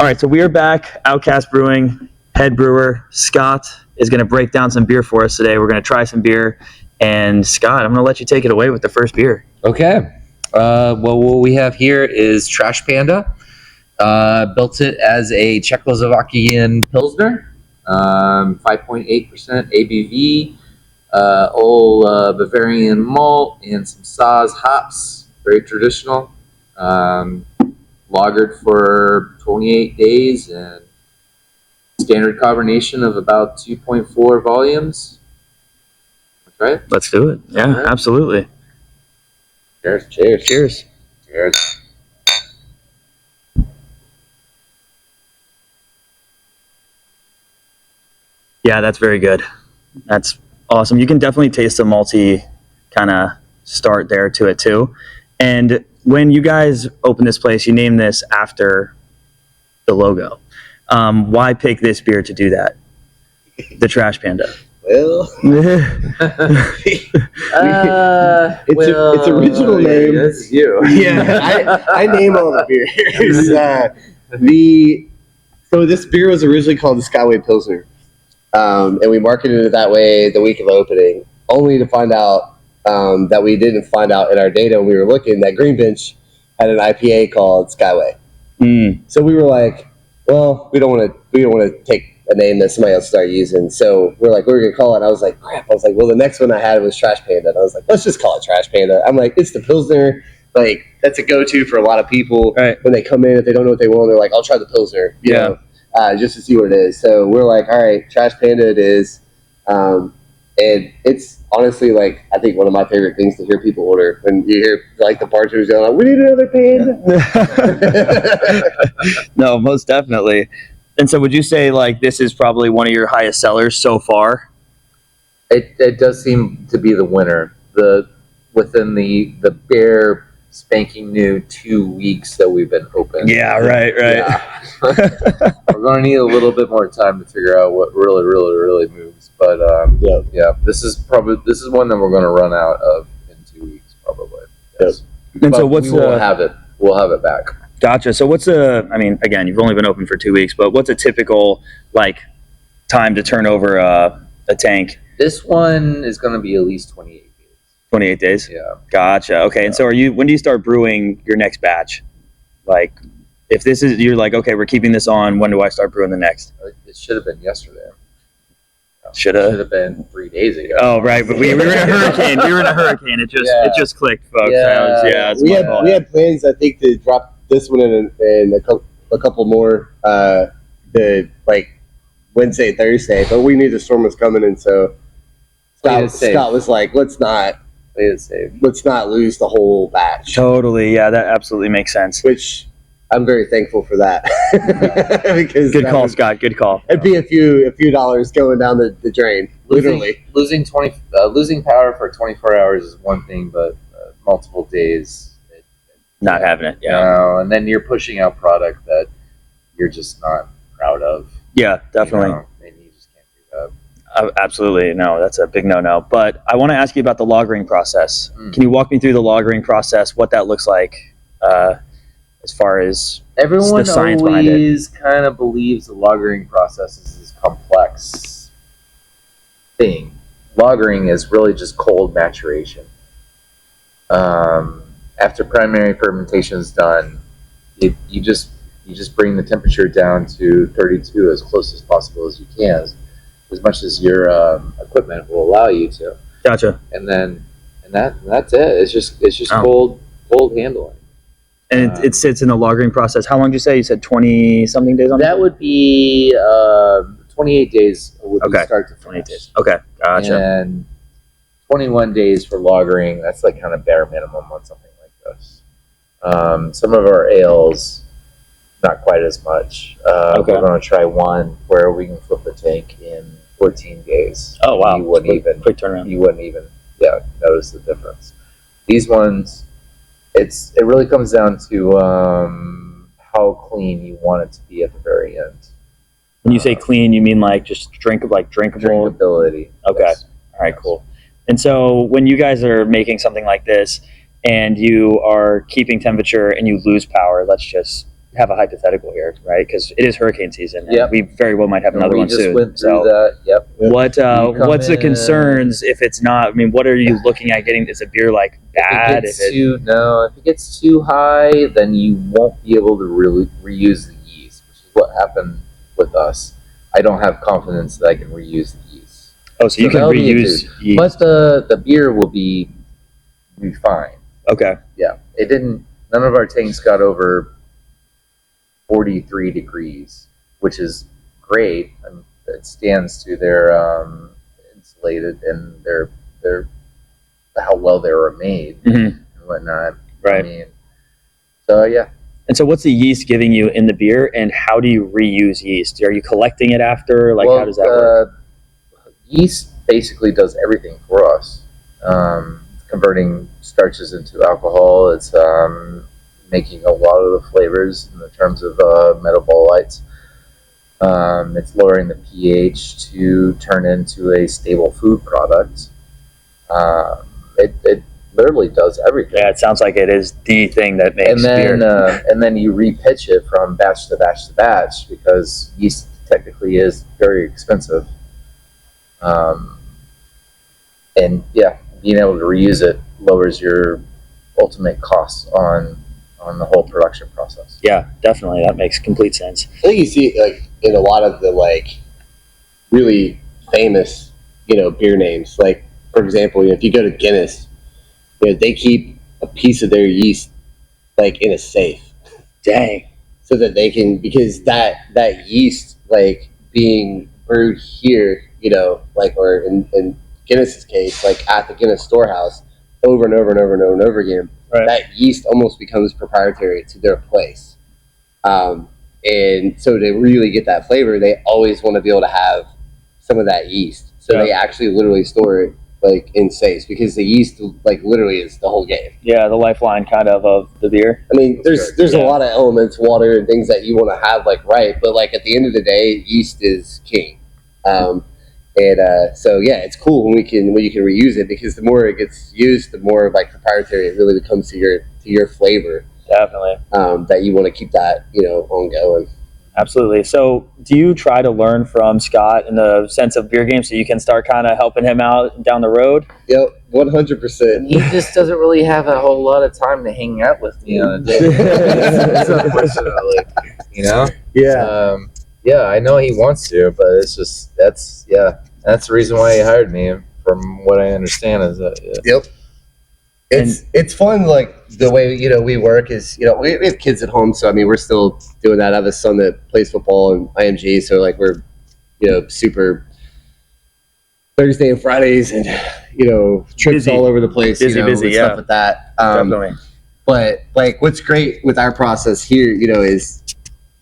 All right, so we are back. Outcast Brewing, head brewer Scott is going to break down some beer for us today. We're going to try some beer. And Scott, I'm going to let you take it away with the first beer. Okay. Well, what we have here is Trash Panda. Built it as a Czechoslovakian Pilsner, 5.8% ABV, old Bavarian malt, and some Saaz hops. Very traditional. Lagered for 28 days and standard carbonation of about 2.4 volumes. That's right. Let's do it. Yeah, right. Absolutely. Cheers. Cheers. Cheers. Cheers. Yeah, that's very good. That's awesome. You can definitely taste the malty kind of start there to it too. And when you guys opened this place, you named this after the logo. Why pick this beer to do that? The Trash Panda. Well, It's original name. That's you. Yeah, I name all the beers. So this beer was originally called the Skyway Pilsner, and we marketed it that way the week of opening, only to find out that we didn't find out in our data when we were looking that Green Bench had an IPA called Skyway. So we were like, well, we don't want to take a name that somebody else started using. So we're like, what are we going to call it? I was like, crap. I was like, well, the next one I had was Trash Panda. And I was like, let's just call it Trash Panda. I'm like, it's the Pilsner. Like, that's a go-to for a lot of people. Right. When they come in, if they don't know what they want, they're like, I'll try the Pilsner, you know, just to see what it is. So we're like, all right, Trash Panda it is. And it's honestly, like, I think one of my favorite things to hear people order when you hear, like, the bartenders going, like, we need another Panda. No, most definitely. And so would you say, like, this is probably one of your highest sellers so far? It does seem to be the winner. Within the bare spanking new 2 weeks that we've been open. Yeah, right. Yeah. We're going to need a little bit more time to figure out what really moves. But this is one that we're going to run out of in 2 weeks probably. Yes. And so what's we'll have it back. Gotcha. So I mean, again, you've only been open for 2 weeks, but what's a typical, like, time to turn over a tank? This one is going to be at least 28 days. 28 days? Yeah. Gotcha. Okay. Yeah. And so when do you start brewing your next batch? Like, if this is, you're like, okay, we're keeping this on, when do I start brewing the next? It should have been yesterday. Should have been 3 days ago. Oh, right. But we were in a hurricane. It just clicked, folks. Yeah. We had plans, I think, to drop this one in a couple more like Wednesday, Thursday, but we knew the storm was coming, and so Scott was like, let's not lose the whole batch. Totally, yeah, that absolutely makes sense. Which I'm very thankful for that. Because good call, Scott. Good call. It'd be a few dollars going down the drain, literally. Losing power for 24 hours is one thing, but multiple days. Not having it, yeah. No, and then you're pushing out product that you're just not proud of. Yeah, definitely. And you just can't do that. Absolutely, no, that's a big no-no. But I want to ask you about the lagering process. Can you walk me through the lagering process, what that looks like, as far as everyone the science behind it? Always kind of believes the lagering process is this complex thing. Lagering is really just cold maturation. After primary fermentation is done, you just bring the temperature down to 32 as close as possible as you can, as much as your equipment will allow you to. Gotcha. And that's it. It's just cold handling. And it sits in the lagering process. How long did you say? You said 20 something days on that? Would be 28 days. Would be start to 28 days. Okay, gotcha. And 21 days for lagering. That's like kind of bare minimum on something like this. Some of our ales, not quite as much. We're going to try one where we can flip the tank in 14 days. Oh wow! You wouldn't quick turnaround. You wouldn't even notice the difference. These ones, it really comes down to how clean you want it to be at the very end. When you say clean, you mean like just drinkable? Drinkability. Okay. Yes. All right. Cool. And so when you guys are making something like this, and you are keeping temperature and you lose power, let's just have a hypothetical here, right? Because it is hurricane season, and Yep. we very well might have another we one just soon. went through So, that. Yep. what's the in- concerns if it's not? I mean, what are you looking at getting? Is a beer like bad? If it gets too high, then you won't be able to really reuse the yeast, which is what happened with us. I don't have confidence that I can reuse the yeast. Oh, so you can that'll be an reuse issue. yeast. But the beer will be fine. Okay. Yeah, it didn't. None of our tanks got over 43 degrees, which is great. And it stands to their insulated and their how well they were made Mhm. and whatnot. Right. I mean, so yeah. And so, what's the yeast giving you in the beer, and how do you reuse yeast? Are you collecting it after? Like, how does that work? Yeast basically does everything for us. Converting starches into alcohol. It's making a lot of the flavors in the terms of metabolites. It's lowering the pH to turn into a stable food product. It literally does everything. Yeah, it sounds like it is the thing that makes beer. And then you repitch it from batch to batch to batch because yeast technically is very expensive. And yeah, being able to reuse it lowers your ultimate costs on the whole production process. Yeah, definitely, that makes complete sense. I think you see it like in a lot of the like really famous, beer names. Like for example, if you go to Guinness, they keep a piece of their yeast like in a safe, Dang. so that they can, because that yeast like being brewed here, like, or in Guinness's case, like at the Guinness storehouse, over and over and over and over and over again, Right. that yeast almost becomes proprietary to their place. And so to really get that flavor, they always want to be able to have some of that yeast. So Yeah. they actually literally store it like in safes, because the yeast like literally is the whole game. Yeah, the lifeline kind of the beer. I mean, there's Yeah. a lot of elements, water and things that you want to have like right, but like at the end of the day, yeast is king. So yeah, it's cool when you can reuse it, because the more it gets used, the more like proprietary it really becomes to your flavor. Definitely. That you want to keep that ongoing. Absolutely. So, do you try to learn from Scott in the sense of beer games so you can start kind of helping him out down the road? Yep, 100%. He just doesn't really have a whole lot of time to hang out with me on a day. Unfortunately, Yeah. Yeah, I know he wants to, but it's just that's the reason why he hired me. From what I understand, is that Yep. It's fun, like the way we work is we have kids at home, so I mean we're still doing that. I have a son that plays football in IMG, so like we're super Thursday and Fridays, and trips Busy. all over the place, Busy, and yeah. stuff like that. Definitely. But like what's great with our process here, is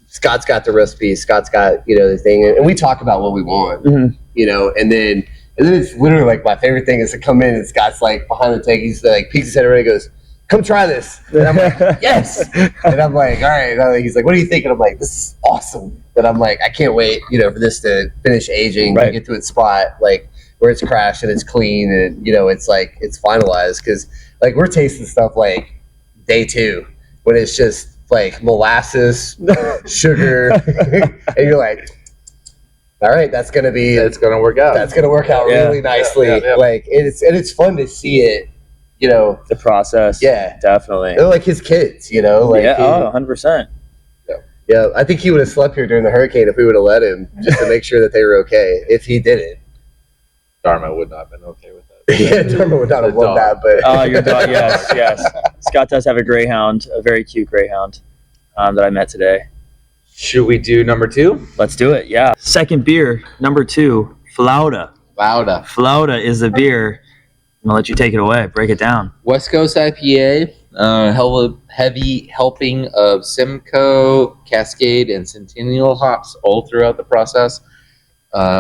Scott's got the recipe, Scott's got the thing, and we talk about what we want, and then it's literally like my favorite thing is to come in and Scott's like behind the tank. He's like peeks his head around and goes, "Come try this." And I'm like, "Yes." And I'm like, "All right." And he's like, "What do you think?" And I'm like, "This is awesome." But I'm like, "I can't wait, for this to finish aging, Right. and get to its spot like where it's crashed and it's clean and it's like it's finalized." Because like we're tasting stuff like day 2 when it's just like molasses, sugar, and you're like, all right, it's gonna work out. That's gonna work out really nicely. Yeah. Like it's fun to see it, The process. Yeah. Definitely. They're like his kids, like yeah. 100%. yeah. I think he would have slept here during the hurricane if we would have let him, just to make sure that they were okay. If he didn't, Dharma would not have been okay with that. yeah, Dharma would not have loved that. But Oh, your dog. Yes. Scott does have a greyhound, a very cute greyhound that I met today. Should we do number 2? Let's do it. Yeah. Second beer, number 2, Flauta. Lauda. Flauta is the beer. I'm gonna let you take it away. Break it down. West Coast IPA, heavy helping of Simcoe, Cascade, and Centennial hops all throughout the process.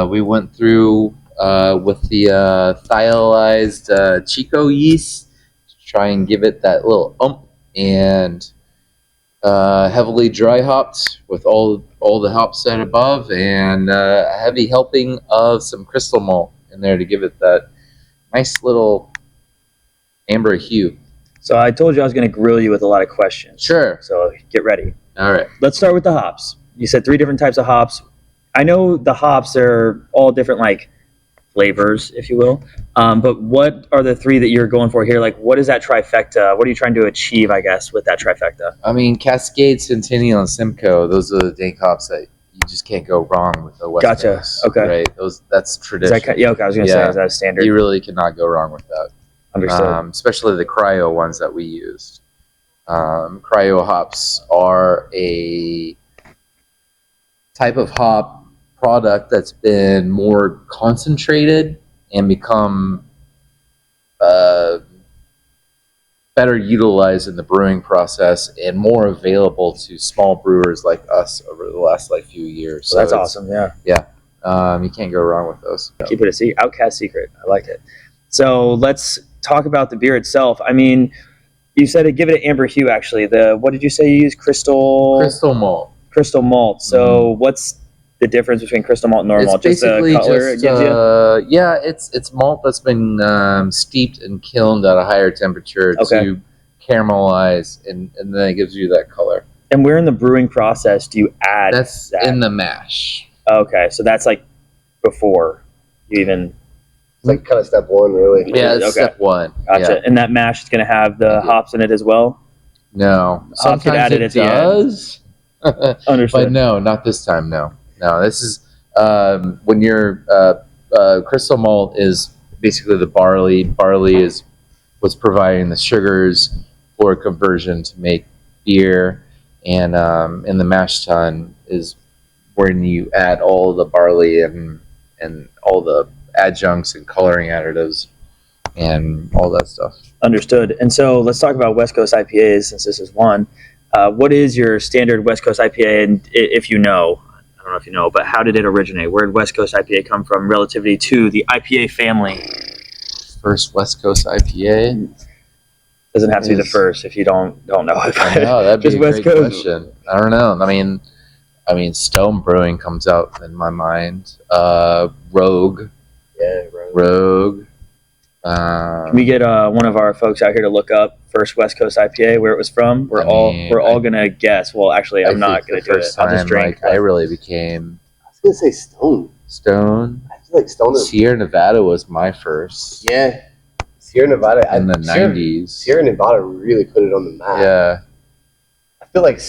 We went through with the thiolized Chico yeast to try and give it that little and heavily dry hopped with all the hops set above, and a heavy helping of some crystal malt in there to give it that nice little amber hue. So I told you I was gonna grill you with a lot of questions. Sure. So get ready. All right. let's start with the hops. You said 3 different types of hops. I know the hops are all different, like flavors, if you will. But what are the 3 that you're going for here? Like, what is that trifecta? What are you trying to achieve, I guess, with that trifecta? I mean, Cascade, Centennial, and Simcoe. Those are the dank hops that you just can't go wrong with the West Gotcha. Coast. Okay. Right. That's Is tradition. that, yeah, okay, I was going to say, is that a standard? You really cannot go wrong with that. Understood. Especially the cryo ones that we used. Cryo hops are a type of hop product that's been more concentrated and become better utilized in the brewing process and more available to small brewers like us over the last few years. So that's awesome. Yeah. You can't go wrong with those. Keep it a outcast secret. I like it. So let's talk about the beer itself. I mean, you said give it an amber hue. Actually, what did you say you used? Crystal malt. Crystal malt. So what's the difference between crystal malt and normal? It's basically just the color it gives you? it's malt that's been steeped and kilned at a higher temperature to caramelize, and then it gives you that color. And where in the brewing process do you add That's that? in the mash. Okay, so that's like before you even. It's like kind of step 1, really. Yeah, it's Okay. step 1. Gotcha. Yeah. And that mash is going to have the hops in it as well? No. Hops get Sometimes added it at the end. does. Understood. But no, not this time. No. This is when your crystal malt is basically the barley. Barley is what's providing the sugars for conversion to make beer, and in the mash tun is when you add all the barley and all the adjuncts and coloring additives and all that stuff. Understood. And so let's talk about West Coast IPAs since this is one. What is your standard West Coast IPA? And if you know, I don't know if you know, but how did it originate? Where did West Coast IPA come from relatively to the IPA family? First West Coast IPA? Doesn't have to be the first if you don't know it. I know, that'd be Just a West great Coast. question. I don't know. I mean, Stone Brewing comes out in my mind. Rogue. Yeah, Rogue. Can we get one of our folks out here to look up first West Coast IPA, where it was from? We're all gonna guess. Well, actually, I'm not gonna do it. I'll just drink. I really became I was going to say Stone. Stone. I feel like Stone is... Sierra Nevada was my first. Yeah. Sierra Nevada. In the 90s. Sierra Nevada really put it on the map. Yeah. I feel like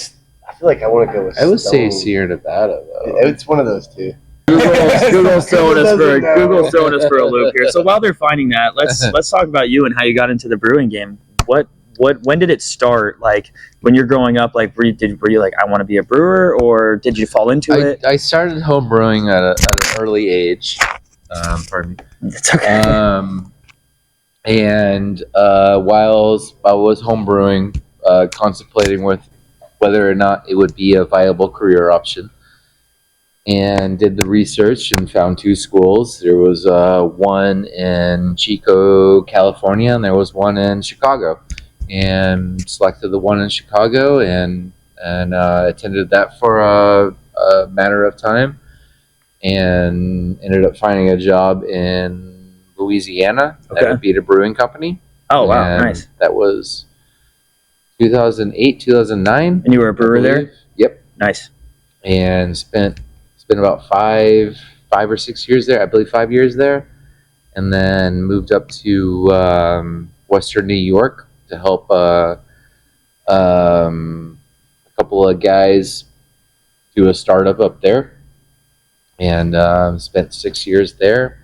I want to go with I would say Stone. Sierra Nevada, though. It's one of those two. Google's throwing Google's throwing us for a loop here. So while they're finding that, let's talk about you and how you got into the brewing game. When did it start? Like when you're growing up, like were you like, I want to be a brewer, or did you fall into it? I started home brewing at an early age. Pardon me. It's okay. And while I was home brewing, contemplating with whether or not it would be a viable career option, and did the research and found 2 schools. There was one in Chico, California, and there was one in Chicago. And selected the one in Chicago and attended that for a matter of time, and ended up finding a job in Louisiana at a Beta Brewing Company. Oh, wow, And nice. That was 2008, 2009. And you were a brewer there? Yep. Nice. And spent about 5 or 6 years there. I believe 5 years there, and then moved up to Western New York to help a couple of guys do a startup up there, and spent 6 years there.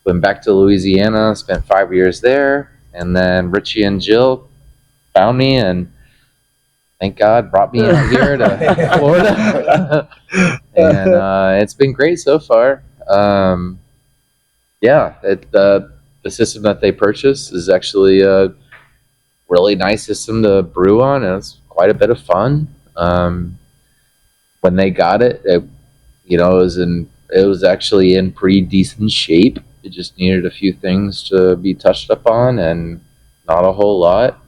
Went back to Louisiana, spent 5 years there, and then Richie and Jill found me and thank God brought me out here to Florida. And it's been great so far. The system that they purchased is actually a really nice system to brew on, and it's quite a bit of fun. When they got it, it was actually in pretty decent shape. It just needed a few things to be touched up on, and not a whole lot.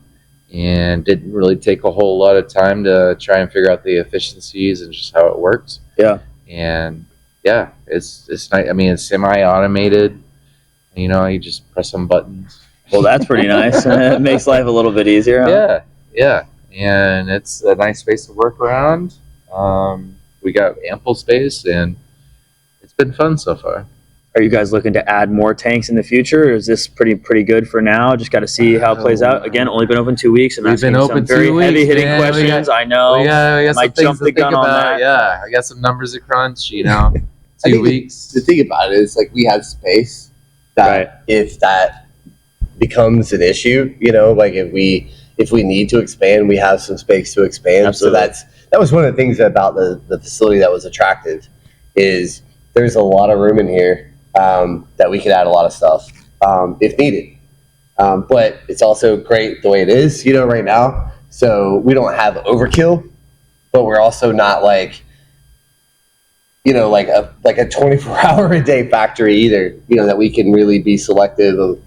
And didn't really take a whole lot of time to try and figure out the efficiencies and just how it works. Yeah. And yeah, it's nice. I mean, it's semi-automated. You just press some buttons. Well, that's pretty nice. It makes life a little bit easier. Huh? Yeah. and it's a nice space to work around. We got ample space, and it's been fun so far. Are you guys looking to add more tanks in the future, or is this pretty good for now? Just got to see how it plays out. Again, only been open 2 weeks, and We've that's been open some very 2 weeks, heavy-hitting man. questions. I know. We got Might some jump things to the gun think on about. that. Yeah, I got some numbers to crunch. I 2 think weeks. The thing about it is, like, we have space that Right. if that becomes an issue, like if we need to expand, we have some space to expand. Absolutely. So that was one of the things about the facility that was attractive, is there's a lot of room in here that we could add a lot of stuff if needed. But it's also great the way it is, right now. So we don't have overkill, but we're also not like like a 24-hour-a-day factory either. That we can really be selective of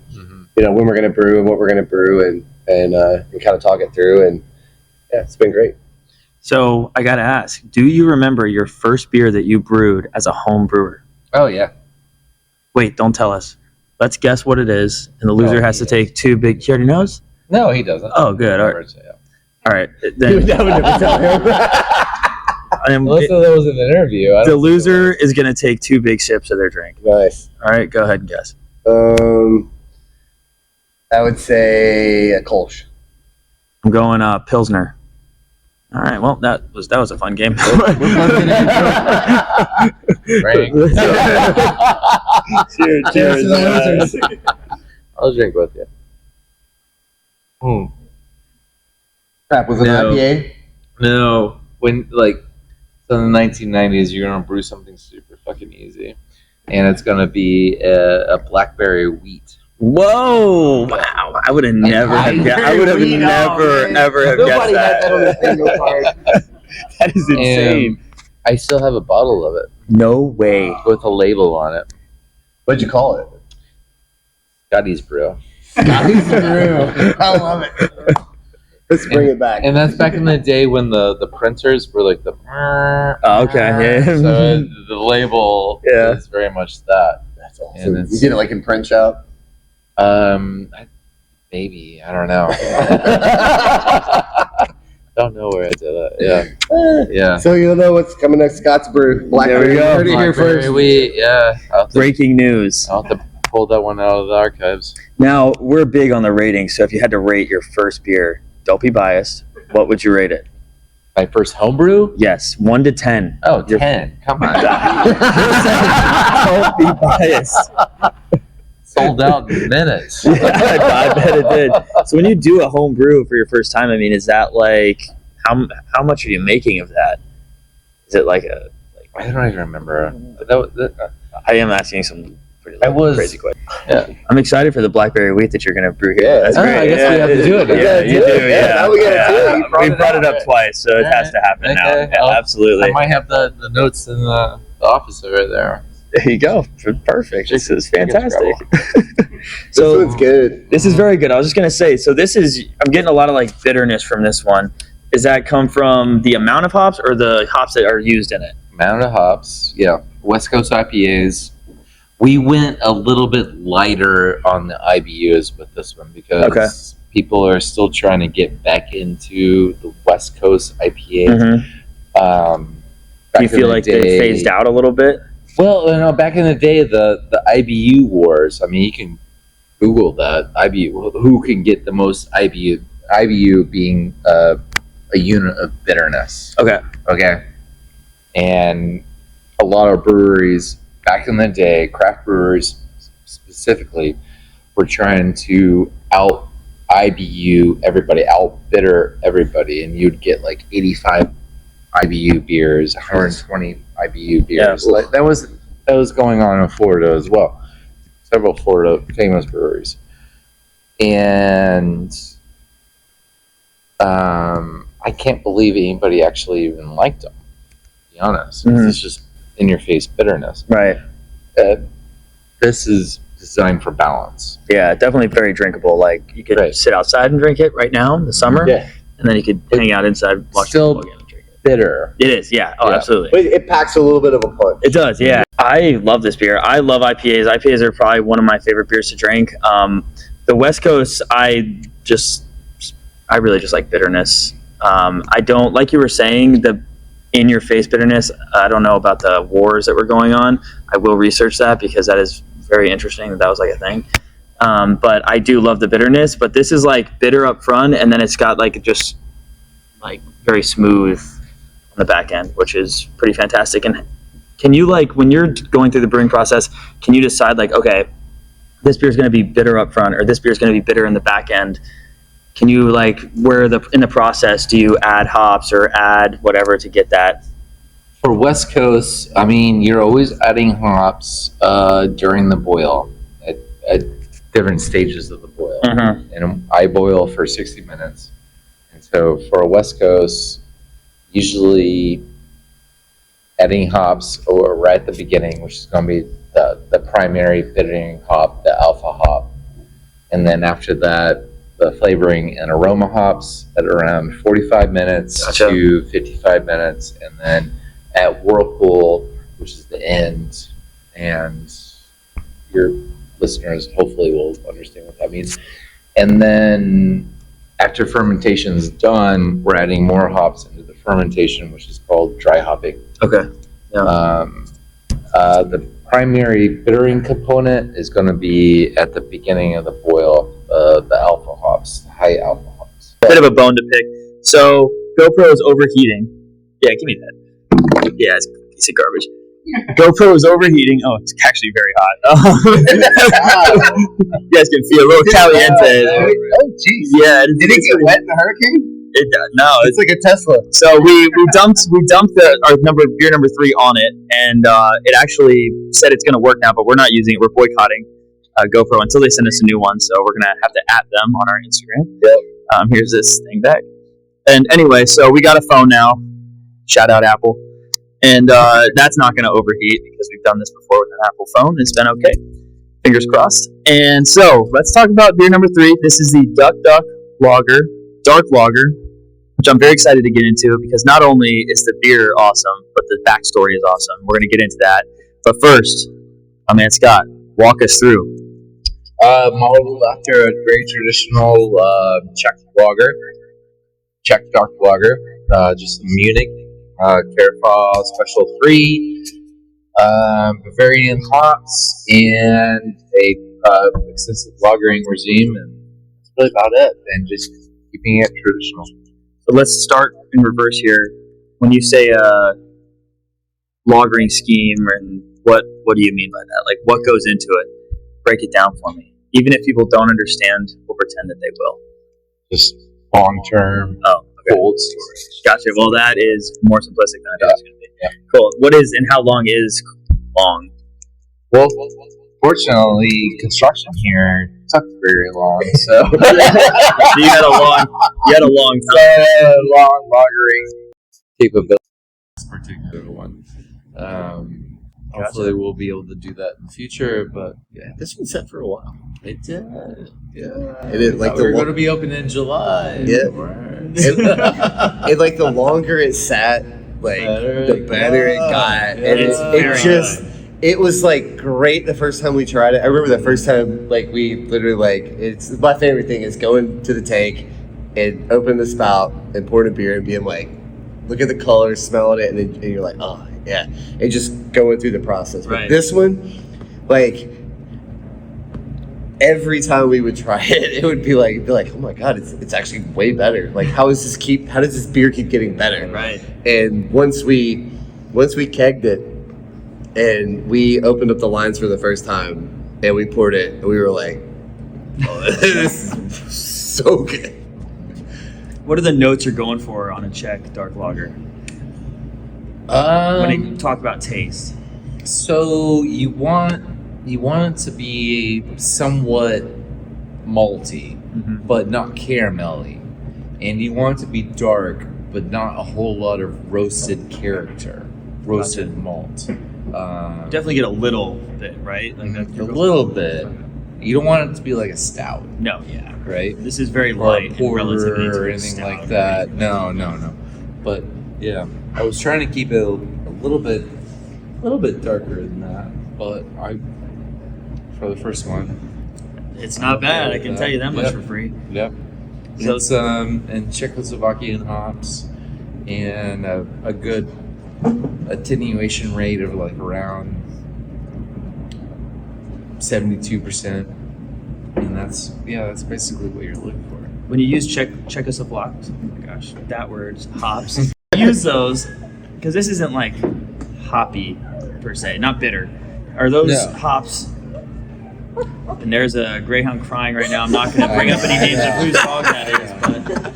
when we're going to brew and what we're going to brew and kind of talk it through. And yeah, it's been great. So I got to ask, do you remember your first beer that you brewed as a home brewer? Oh yeah. Wait, don't tell us. Let's guess what it is, and the loser has to take 2 big. He already knows? No, he doesn't. Oh, good. All right. All right. That Then, would never tell him. Unless that was an interview. I the don't loser is going to take 2 big sips of their drink. Nice. All right, go ahead and guess. I would say a Kolsch. I'm going Pilsner. All right, well, that was a fun game. Frank. Cheers to the losers. I'll drink with you. Crap, was it No. an IPA? No, when so in the 1990s, you're gonna brew something super fucking easy, and it's gonna be a blackberry wheat. Whoa! Wow! I would have never have guessed. I would have ever have guessed Nobody had that on that. their bingo card. That is insane. I still have a bottle of it No way. with a label on it. What'd you call it? Scotty's Brew. Scotty's Brew. I love it. Let's bring it back. And that's back in the day when the printers were like the. Oh, okay, yeah. So the label Yeah. is very much that. That's awesome. And You did it like in print shop? Maybe I don't know. Don't know where I did it. Yeah. So you'll know what's coming next. Scott's Brew. Blackberry. There we go. You heard it here Blackberry first. wheat, yeah. Breaking news. I'll have to pull that one out of the archives. Now we're big on the ratings, so if you had to rate your first beer, don't be biased. What would you rate it? My first homebrew? Yes, 1 to 10. Oh, Your- 10. Come on. Don't be biased. Sold out in minutes. Yeah, I bet it did. So when you do a home brew for your first time, I mean, is that like how much are you making of that? Is it like a? I don't even remember. I am asking some pretty I was- crazy questions. Yeah. I'm excited for the blackberry wheat that you're going to brew here. Yeah. That's Oh, great. I guess we have to do it. Yeah, We you gotta do do. it. Yeah, now we gotta do it. You brought We it brought it up. up twice, so it has to happen now. Okay. Yeah, absolutely. I might have the notes in the office over there. There you go. Perfect. This is fantastic. This So one's good. this is very good. I was just gonna say. So I'm getting a lot of like bitterness from this one. Does that come from the amount of hops or the hops that are used in it? Amount of hops. Yeah. West Coast IPAs. We went a little bit lighter on the IBUs with this one because people are still trying to get back into the West Coast IPA. Mm-hmm. Do Back you in feel the like they day- phased out a little bit? Well, back in the day, the IBU wars. I mean, you can Google that IBU. Who can get the most IBU? IBU being a unit of bitterness. Okay. Okay. And a lot of breweries back in the day, craft breweries specifically, were trying to out IBU everybody, out bitter everybody, and you'd get like 85 IBU beers, 120 IBU beers. Yeah. Like that was going on in Florida as well. Several Florida famous breweries, and I can't believe anybody actually even liked them. To be honest, Mhm. it's just in your face bitterness. Right. This is designed for balance. Yeah, definitely very drinkable. Like you could Right. sit outside and drink it right now in the summer, Yeah. and then you could hang out inside, watch Still- the football game and drink it. Bitter. It is, yeah. Oh, Yeah. absolutely. But it packs a little bit of a punch. It does, yeah. I love this beer. I love IPAs. IPAs are probably one of my favorite beers to drink. The West Coast, I really just like bitterness. I don't, like you were saying, the in-your-face bitterness. I don't know about the wars that were going on. I will research that because that is very interesting that was like a thing. But I do love the bitterness. But this is like bitter up front, and then it's got like just like very smooth on the back end, which is pretty fantastic. And can you, like, when you're going through the brewing process, can you decide like, okay, this beer is going to be bitter up front, or this beer is going to be bitter in the back end? Can you, like, in the process, do you add hops or add whatever to get that? For West Coast, I mean, you're always adding hops during the boil at different stages of the boil. Mm-hmm. And I boil for 60 minutes. And so for a West Coast, usually adding hops or right at the beginning, which is going to be the primary bittering hop, the alpha hop. And then after that, the flavoring and aroma hops at around 45 minutes Gotcha. to 55 minutes. And then at Whirlpool, which is the end, and your listeners hopefully will understand what that means. And then after fermentation is done, we're adding more hops into the fermentation, which is called dry hopping. Okay. Yeah. The primary bittering component is going to be at the beginning of the boil, the alpha hops, the high alpha hops. Bit of a bone to pick. So GoPro is overheating. Yeah, give me that. Yeah, it's a piece of garbage. GoPro is overheating. Oh, it's actually very hot. You guys can feel a little caliente. Oh, jeez. Yeah. Did it get wet in the hurricane? It does. No, It's like a Tesla. so we dumped our beer number 3 on it, and it actually said it's going to work now, but we're not using it. We're boycotting GoPro until they send us a new one. So we're gonna have to @them on our Instagram. Yep. Here's this thing back. And anyway, so we got a phone now. Shout out Apple. And that's not going to overheat because we've done this before with an Apple phone. It's been okay. Fingers crossed. And so let's talk about beer number 3. This is the Duck Lager, Dark Lager, which I'm very excited to get into because not only is the beer awesome, but the backstory is awesome. We're going to get into that. But first, my man Scott, walk us through. Modeled after a very traditional Czech lager, Czech dark lager, just Munich, Carafal Special 3, Bavarian hops, and a extensive lagering regime, and that's really about it. And just keeping it traditional. So let's start in reverse here. When you say lagering scheme, and what do you mean by that? Like, what goes into it? Break it down for me. Even if people don't understand, we'll pretend that they will. Just long-term, cold storage. Gotcha. Well, that is more simplistic than I thought it was going to be. Yeah. Cool. What is and how long is long? Well, fortunately, construction here took very long, so So you had a long time. long lagering capability. This particular one. Hopefully, we'll be able to do that in the future. But yeah, This been set for a while. it did. Yeah, It is, like, we're the going to be open in July. Yeah. Right. And like the longer it sat, like the better it got. And It's it very just it was like great the first time we tried it. I remember the first time, like, we literally, like, it's my favorite thing is going to the tank and opening the spout and pouring a beer and being like, look at the color, smelling it, and you're like, oh yeah, and just going through the process. But Right. this one, like, every time we would try it, it would be like, oh my god, it's actually way better. Like, how does this beer keep getting better? Right. And once we kegged it and we opened up the lines for the first time and we poured it, and we were like, oh, this is so good. What are the notes you're going for on a Czech dark lager? When you talk about taste. So you want it to be somewhat malty, but not caramelly, and you want it to be dark, but not a whole lot of roasted character, roasted malt. Definitely get a little bit, right? Like A little bit. You don't want it to be like a stout, No, yeah. right? This is very Or a light and porter relatively to or a anything stout, like that. No. But yeah, I was trying to keep it a little bit darker than that. But for the first one, It's not bad. I can tell you that much Yep. for free. yep. So It's and Czechoslovakian hops, and a good attenuation rate of like around 72%, and that's basically what you're looking for. when you use Czechoslovak, oh my gosh, that word's hops. Use those because this isn't like hoppy per se, not bitter. Are those hops? And there's a greyhound crying right now. I'm not going to bring up any names of whose dog that is,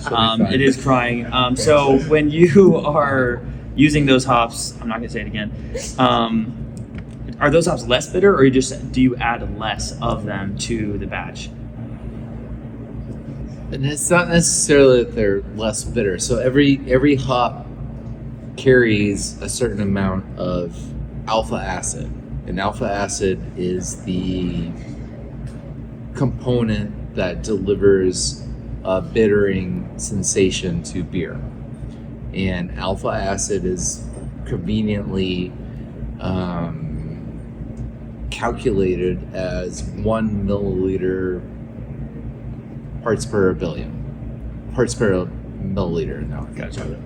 but it is crying. So when you are using those hops, I'm not going to say it again. Are those hops less bitter, or do you add less of them to the batch? And it's not necessarily that they're less bitter. So every hop carries a certain amount of alpha acid, and alpha acid is the component that delivers a bittering sensation to beer. And alpha acid is conveniently calculated as 1 milliliter parts per billion, parts per milliliter. No, Gotcha.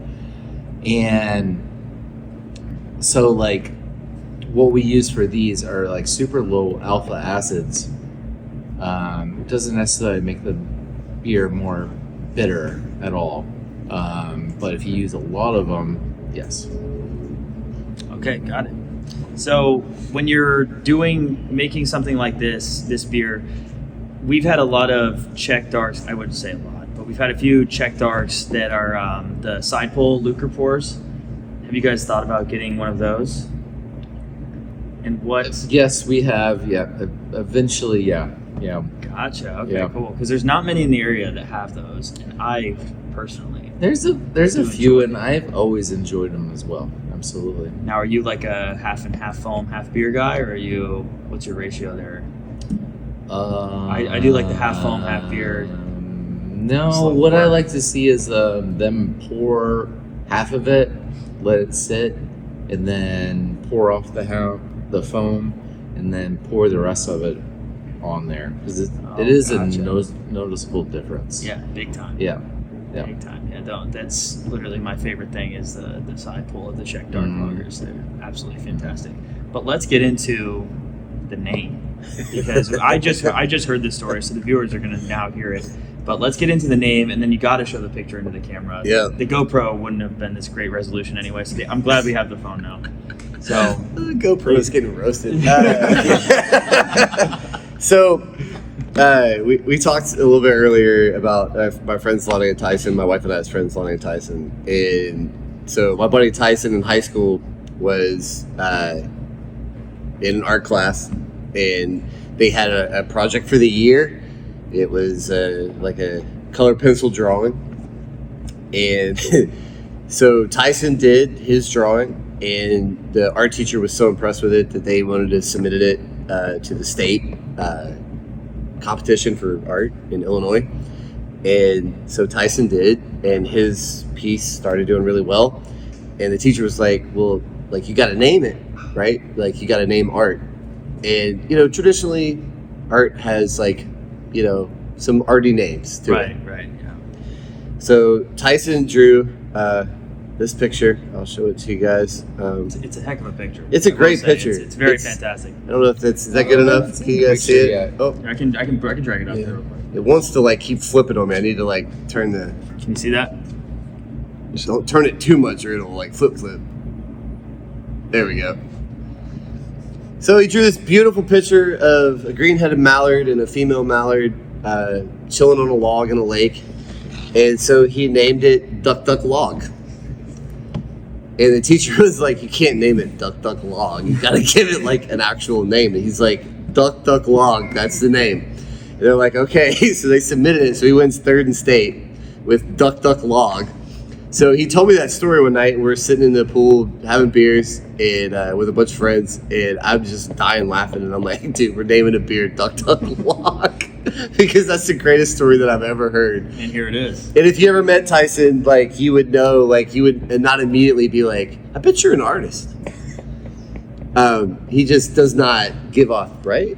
And so, like, what we use for these are like super low alpha acids. It doesn't necessarily make the beer more bitter at all. But if you use a lot of them, yes. Okay, got it. So when you're making something like this beer, we've had a lot of Czech darks. I wouldn't say a lot, but we've had a few Czech darks that are the side pull Lucre pours. Have you guys thought about getting one of those? And what? Yes, we have. Yeah, eventually. Yeah. Gotcha. Okay, Yeah. cool. Because there's not many in the area that have those, and I personally. There's a do few, enjoy and I've always enjoyed them as well. Absolutely. Now, are you like a half and half foam, half beer guy, or are you? What's your ratio there? I do like the half foam, half beer. No, Slow what I pour. like to see is them pour half of it, let it sit, and then pour off the foam, and then pour the rest of it on there, because it is gotcha. a noticeable difference. Yeah, big time. Yeah. Big time. Yeah, that's literally my favorite thing is the side pull of the Czech dark lagers. They're absolutely fantastic. But let's get into the name, because I just heard this story, so the viewers are going to now hear it. But let's get into the name, and then you got to show the picture into the camera. Yeah. The GoPro wouldn't have been this great resolution anyway, so I'm glad we have the phone now. So GoPro is getting roasted. So we talked a little bit earlier about my friends Lonnie and Tyson. My wife and I's friends Lonnie and Tyson. And so my buddy Tyson in high school was in an art class, and they had a project for the year. It was like a color pencil drawing, and so Tyson did his drawing, and the art teacher was so impressed with it that they wanted to submit it to the state competition for art in Illinois. And so Tyson did, and his piece started doing really well. And the teacher was like, well, like, you got to name it, right? Like, you got to name art. And, traditionally art has, like, some arty names to it. right, yeah. So Tyson drew this picture. I'll show it to you guys. It's a heck of a picture. It's a I will great say. picture. It's very fantastic. I don't know if is that good enough? Can you guys see it? Yeah. Oh, I can drag it up there real quick. it wants to like keep flipping on me. I need to like turn the. Can you see that? Just don't turn it too much, or it'll like flip. There we go. So he drew this beautiful picture of a green-headed mallard and a female mallard chilling on a log in a lake, and so he named it Duck Duck Log. And the teacher was like, you can't name it Duck Duck Log. You gotta give it like an actual name. And he's like, Duck Duck Log, that's the name. And they're like, okay. So they submitted it. So he wins third in state with Duck Duck Log. So he told me that story one night, and we're sitting in the pool having beers and with a bunch of friends, and I'm just dying laughing. And I'm like, dude, we're naming a beer Duck Duck Log because that's the greatest story that I've ever heard. And here it is. And if you ever met Tyson, like, you would know, like, you would not immediately be like, I bet you're an artist. He just does not give off, right?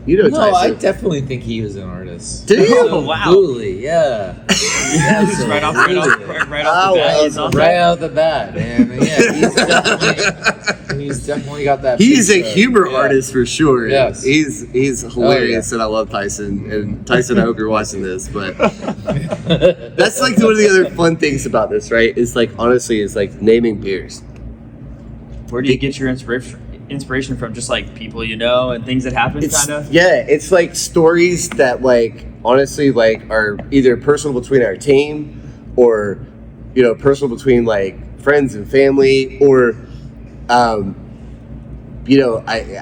You know No, I Tyson. definitely think he was an artist. Do you? Oh, wow. Absolutely, yeah. Just right off the bat. He's on Right that. out the bat, man. Yeah, he's definitely got that. He's a pizza. humor Yeah. artist for sure. Yes. He's hilarious, and I love Tyson. And Tyson, I hope you're watching this, but that's like one of the other fun things about this, right? Is like honestly, is like naming beers. Where do you get your inspiration from? Just like people you know and things that happen, kind of. Yeah, it's like stories that like honestly like are either personal between our team, or personal between like friends and family, or I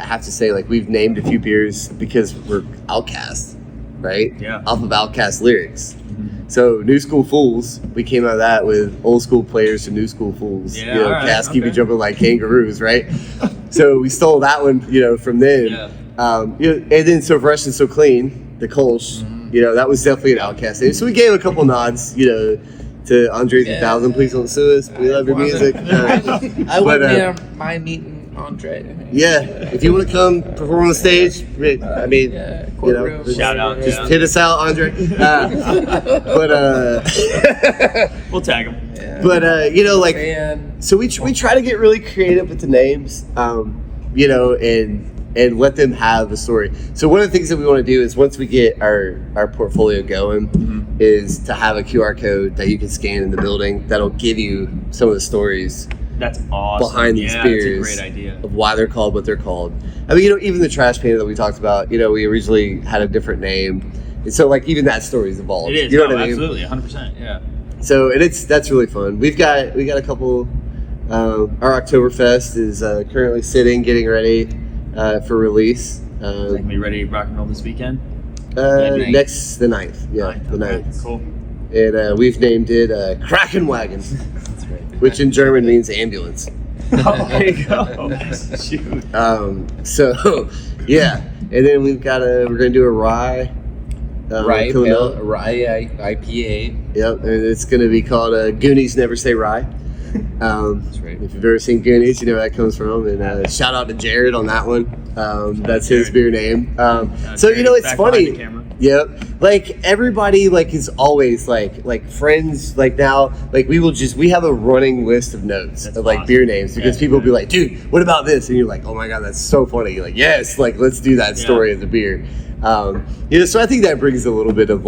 have to say like we've named a few beers because we're Outcast, right? Yeah. Off of Outcast lyrics. So New School Fools, we came out of that with old school players to new school fools. Yeah, all right, Cats keep okay. jumping like kangaroos, right? So we stole that one, from them. Yeah. And then So Fresh and So Clean, the Kolsch, that was definitely an Outcast name. So we gave a couple nods, to Andre 3000, Please Don't Sue Us. We love your music. I wouldn't mind meeting Andre. Yeah, if you want to come perform on the stage, I mean, courtroom. Shout out, just yeah. hit us out, Andre. We'll tag him. So we try to get really creative with the names, and let them have a story. So one of the things that we want to do is once we get our portfolio going, is to have a QR code that you can scan in the building that'll give you some of the stories That's awesome. behind these beers, That's a great idea. of why they're called what they're called. I mean, even the Trash Panda that we talked about, we originally had a different name, and so like even that story's evolved. It is. You know what I mean? Absolutely, 100%. Yeah. So that's really fun. We got a couple. Our Oktoberfest is currently getting ready for release. Are we ready to rock and roll this weekend? The 9th. Yeah, the 9th. Cool. And we've named it Krakenwagen, That's right. which in German means ambulance. Oh, there you go. Shoot. So yeah, and then we're gonna do a rye. Rye coming up. IPA. Yep, and it's gonna be called Goonies Never Say Rye. That's right. If you've ever seen Goonies, you know where that comes from. And shout out to Jared on that one. That's his beer name. So it's Back funny. behind the camera. Yep. Like everybody is always like friends, like now, like we have a running list of notes That's of like awesome. beer names because Yeah, people will be like, dude, what about this? And you're like, oh my God, that's so funny. You're like, yes, like let's do that story of the beer. So I think that brings a little bit of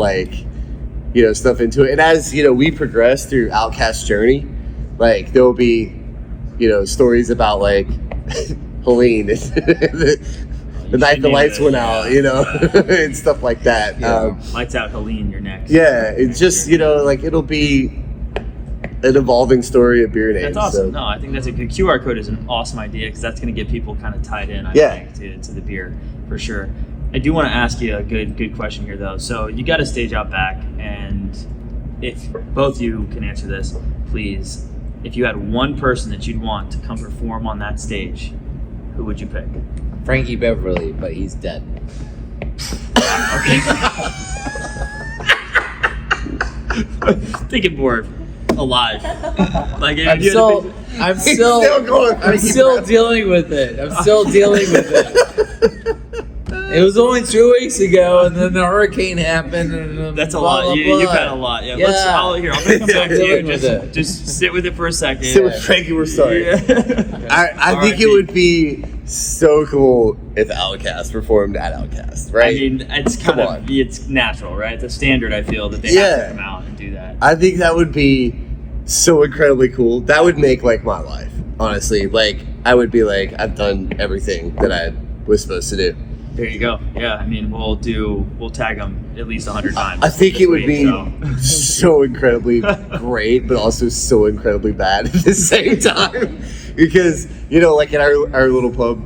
stuff into it. And as we progress through Outcast journey, like there'll be stories about like Helene the night the lights went out, and stuff like that. Lights out, Helene, you're next. Yeah, it's just it'll be an evolving story of beer names. That's awesome. So. No, I think that's a good QR code is an awesome idea because that's going to get people kind of tied in, I think, to the beer for sure. I do want to ask you a good question here though. So you got a stage out back, and if both you can answer this, please. If you had one person that you'd want to come perform on that stage, who would you pick? Frankie Beverly, but he's dead. Okay. Thinking more alive. Like if I'm you had to pick- I'm still dealing with it. I'm still dealing with it. It was only 2 weeks ago, and then the hurricane happened. And That's a blah, lot. blah, You've blah. had a lot. Yeah. Yeah. I'll come back to you. Dealing with it. Just sit with it for a second. Sit with Frankie, we're sorry. Yeah. I think it would be so cool if Outcast performed at Outcast, I right? mean, it's Come kind on. of it's natural, right? It's a standard. I feel that they have to come out and do that. I think that would be so incredibly cool. That would make like my life, honestly. Like I would be like, I've done everything that I was supposed to do. There you go. Yeah, I mean, we'll tag them at least 100 times. I think this it would week, be so incredibly great, but also so incredibly bad at the same time. Because, like at our little pub,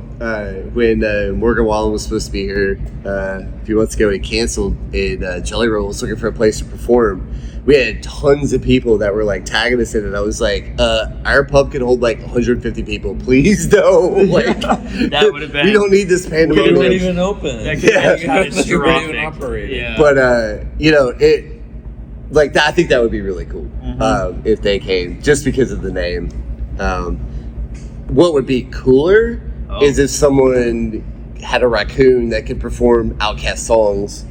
when Morgan Wallen was supposed to be here a few months ago, he canceled, and Jelly Roll was looking for a place to perform. We had tons of people that were like tagging us in, and I was like, our pub can hold like 150 people. Please don't. Like, that would have been. we don't need this We weren't pandemonium. even open. That could have been Yeah. catastrophic. even operating. Yeah. But it like that. I think that would be really cool Mhm. if they came, just because of the name. What would be cooler is if someone had a raccoon that could perform Outcast songs,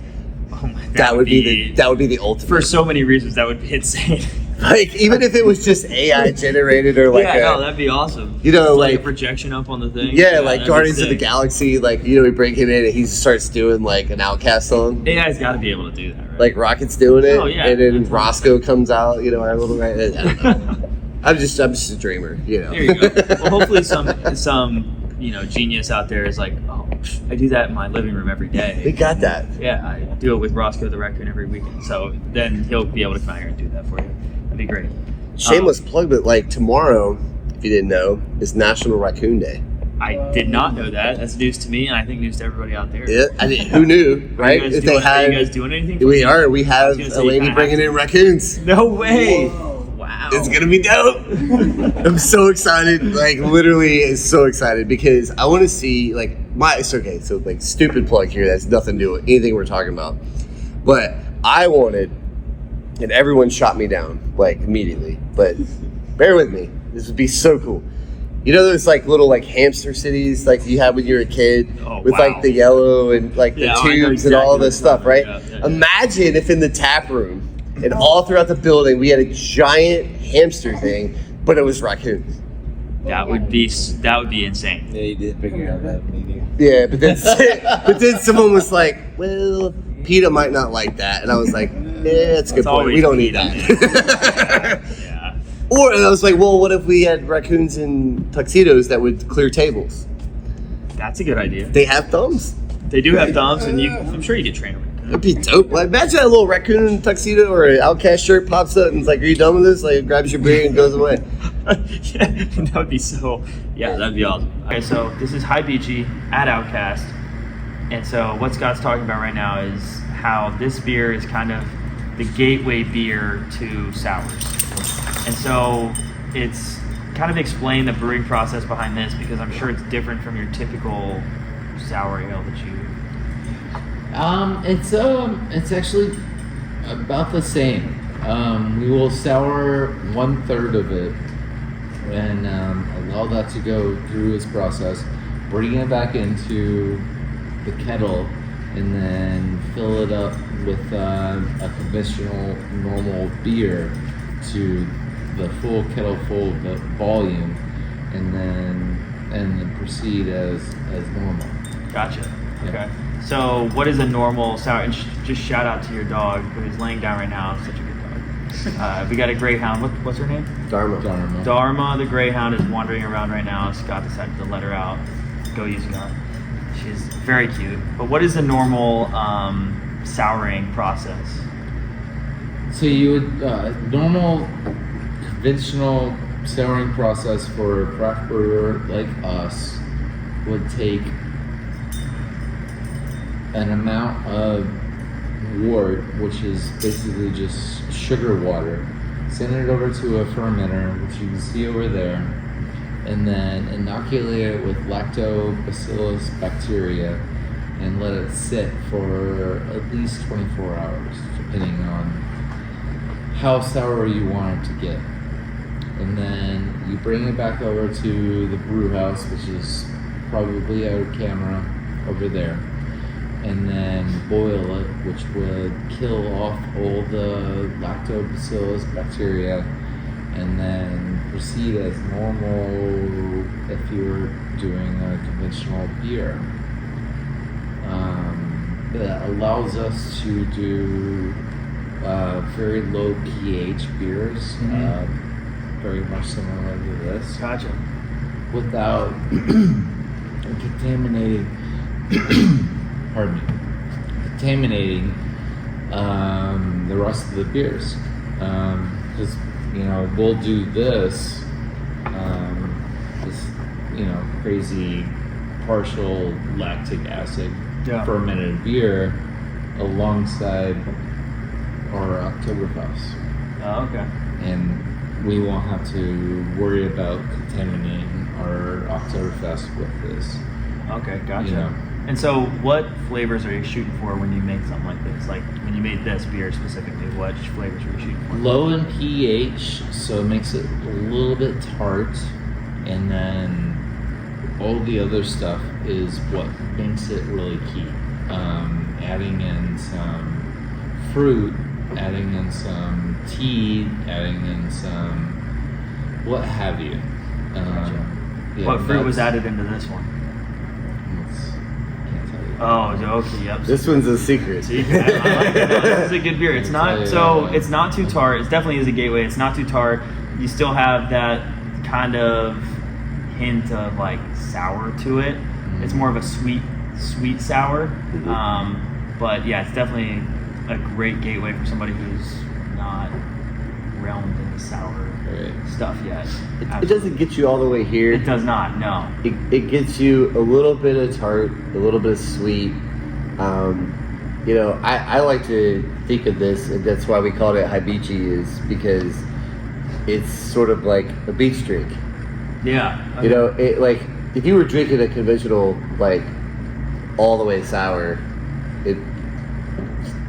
Oh my, that would be the ultimate. for so many reasons that would be insane. Like, even if it was just AI generated or like that'd be awesome. you know, like a like projection up on the thing. yeah, like that'd be Guardians of the sick. Galaxy, like, you know, we bring him in and he starts doing like an Outcast song. AI's got to be able to do that, right? Like Rocket's doing it, Oh, yeah, and then that's Roscoe comes out, you know, our little guy. I don't know. I'm just a dreamer, you know. There you go. Well, hopefully some genius out there is like, oh, I do that in my living room every We day. got that. Yeah, I do it with Roscoe the raccoon every weekend. So then he'll be able to come out here and do that for you. That'd be great. Shameless plug, but like tomorrow, if you didn't know, is National Raccoon Day. I did not know that. That's news to me, and I think news to everybody out there. Yeah, I mean, who knew, right? Are you If guys, they are you had, guys doing anything? we are. We I have was gonna say a you lady kinda bringing have in raccoons. No way! Whoa. Wow. It's gonna be dope. I'm so excited. Like, literally, is so excited because I want to see like so like stupid plug here. That's nothing to do with anything we're talking about. But I wanted, and everyone shot me down like immediately. But bear with me. This would be so cool. You know those like little like hamster cities like you had when you were a kid with wow. like the yellow and like the Yeah, I know tubes and all exactly this stuff, right? yeah. Imagine if in the tap room and all throughout the building we had a giant hamster thing, but it was raccoons. That would be insane. Yeah, you did figure out that meeting. Yeah, but then someone was like, "Well, PETA might not like that," and I was like, "Yeah, that's a good It's point. We always don't need PETA, that." Yeah. And I was like, "Well, what if we had raccoons in tuxedos that would clear tables? That's a good idea. They have thumbs. They do have thumbs, and I'm sure you could train them. That'd be dope. Like, imagine a little raccoon in a tuxedo or an Outcast shirt pops up and it's like, "Are you done with this?" Like, it grabs your beer and goes away. Yeah, that would be so. Yeah, that'd be awesome. Okay, so this is High Beachy at Outcast, and so what Scott's talking about right now is how this beer is kind of the gateway beer to sours, and so it's kind of explain the brewing process behind this because I'm sure it's different from your typical sour ale that you. It's actually about the same. We will sour 1/3 of it and allow that to go through its process, bring it back into the kettle, and then fill it up with a conventional normal beer to the full kettle full of the volume, and then proceed as normal. Gotcha. Yeah. Okay. So, what is a normal sour? And just shout out to your dog who's laying down right now. Such a good dog. We got a greyhound. What's her name? Dharma. Dharma, the greyhound, is wandering around right now. Scott decided to let her out. Go use a gun. She's very cute. But what is the normal souring process? So you would normal conventional souring process for a craft brewer like us would take an amount of wort, which is basically just sugar water, send it over to a fermenter, which you can see over there, and then inoculate it with lactobacillus bacteria and let it sit for at least 24 hours, depending on how sour you want it to get. And then you bring it back over to the brew house, which is probably out camera over there, and then boil it, which would kill off all the lactobacillus bacteria, and then proceed as normal if you were doing a conventional beer. That allows us to do very low pH beers, very much similar to this, Gotcha. without contaminating contaminating the rest of the beers, because we'll do this crazy partial lactic acid Yeah. fermented beer alongside our Oktoberfest, Oh, okay. and we won't have to worry about contaminating our Oktoberfest with this. Okay, gotcha. You know. And so, what flavors are you shooting for when you make something like this? Like when you made this beer specifically, what flavors were you shooting for? Low in pH, so it makes it a little bit tart, and then all the other stuff is what makes it really key. Adding in some fruit, adding in some tea, adding in some what have you. Yeah, What fruit was added into this one? Can't tell you. Oh, okay, yep. This one's a secret. See, I like it. No, this is a good beer. It's not it's not too tart. It definitely is a gateway. It's not too tart. You still have that kind of hint of like sour to it. It's more of a sweet sour. But yeah, it's definitely a great gateway for somebody who's not realmed in the sour stuff yet. It doesn't get you all the way here. It does not. No. It gets you a little bit of tart, a little bit of sweet. You know, I like to think of this, and that's why we called it Hibichi, is because it's sort of like a beach drink. Yeah. Okay. You know, it like if you were drinking a conventional like all the way sour, it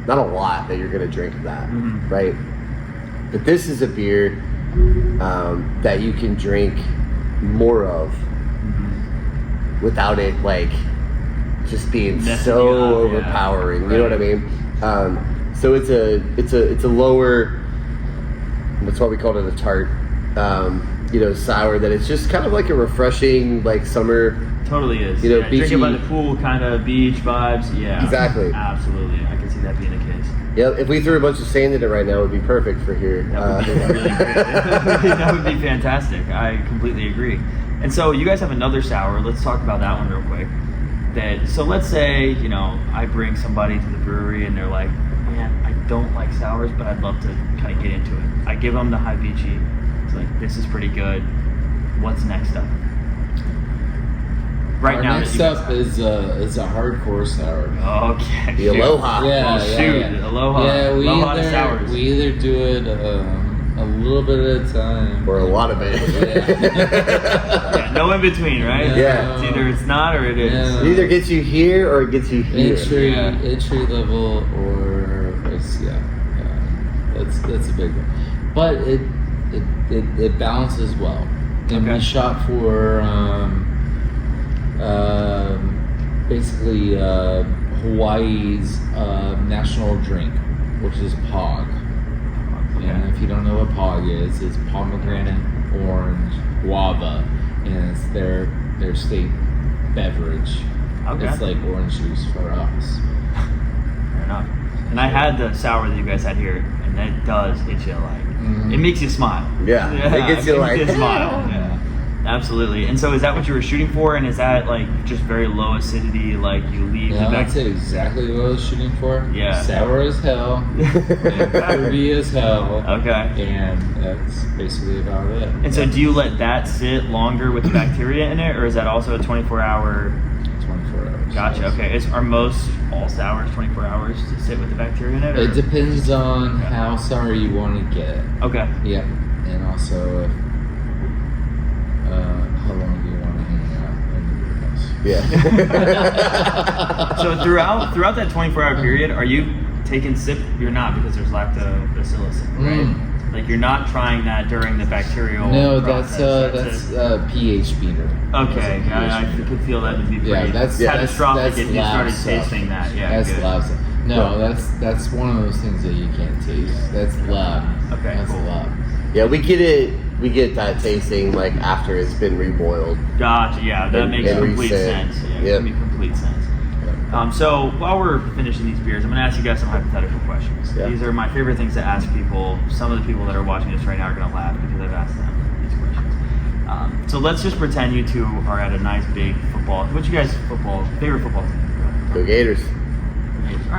not a lot that you're gonna drink of that, right? But this is a beer that you can drink more of without it like just being so overpowering. You know what I mean? So it's a lower. That's why we called it a tart. You know, sour. That it's just kind of like a refreshing like summer. Totally is. You know, beachy. Drinking by the pool, kind of beach vibes. Yeah. Exactly. Absolutely. I can see that being the case. Yeah, if we threw a bunch of sand in it right now, it would be perfect for here. That would be really great. That would be fantastic. I completely agree. And so you guys have another sour. Let's talk about that one real quick. So let's say, you know, I bring somebody to the brewery and they're like, man, I don't like sours, but I'd love to kind of get into it. I give them the Hibichi. It's like, this is pretty good. What's next up? Right Our now, next up is a hardcore sour. Okay. The Aloha. Yeah, Oh, shoot. Aloha. Yeah, Aloha to sours. we either do it a little bit at a time Or a lot of it. Yeah, no in between, right? Yeah. It's either it's not or it is. It either gets you here or it gets you here. Entry level or it's, that's a big one, but it balances well. And we shot for basically Hawaii's national drink, which is POG. And if you don't know what POG is, it's pomegranate, orange, guava, and it's their state beverage. Okay. It's like orange juice for us. Fair enough. And I had the sour that you guys had here, and that does hit you like, it makes you smile. Yeah, it gets you like, makes you smile. Yeah. Absolutely. And so is that what you were shooting for? And is that like just very low acidity, like you leave the back? That's exactly what I was shooting for. Yeah. Sour as hell, and fruity as hell. Okay. And that's basically about it. And so do you let that sit longer with the bacteria in it, or is that also a 24-hour? 24 hours. Gotcha. Okay. Are most all sours 24 hours to sit with the bacteria in it? Or? It depends on how sour you want to get it. Okay. Yep. And also how long do you want to hang out in the beer house? Yeah. So throughout that 24-hour period, are you taking sip? You're not, because there's lactobacillus, right? Like you're not trying that during the bacterial. No, process. that's pH meter. Okay, I could feel that would be pretty catastrophic if you started tasting that. Yeah, that's good. lab stuff. No, that's one of those things that you can't taste. That's lab. Okay, that's cool. lab. Yeah, we get that tasting like after it's been reboiled. Gotcha. Yeah, that makes complete sense. Yeah, it Yep. makes complete sense. So while we're finishing these beers, I'm going to ask you guys some hypothetical questions. Yeah. These are my favorite things to ask people. Some of the people that are watching this right now are going to laugh because I've asked them these questions. So let's just pretend you two are at a nice big football. What's you guys' favorite football team? Go Gators. All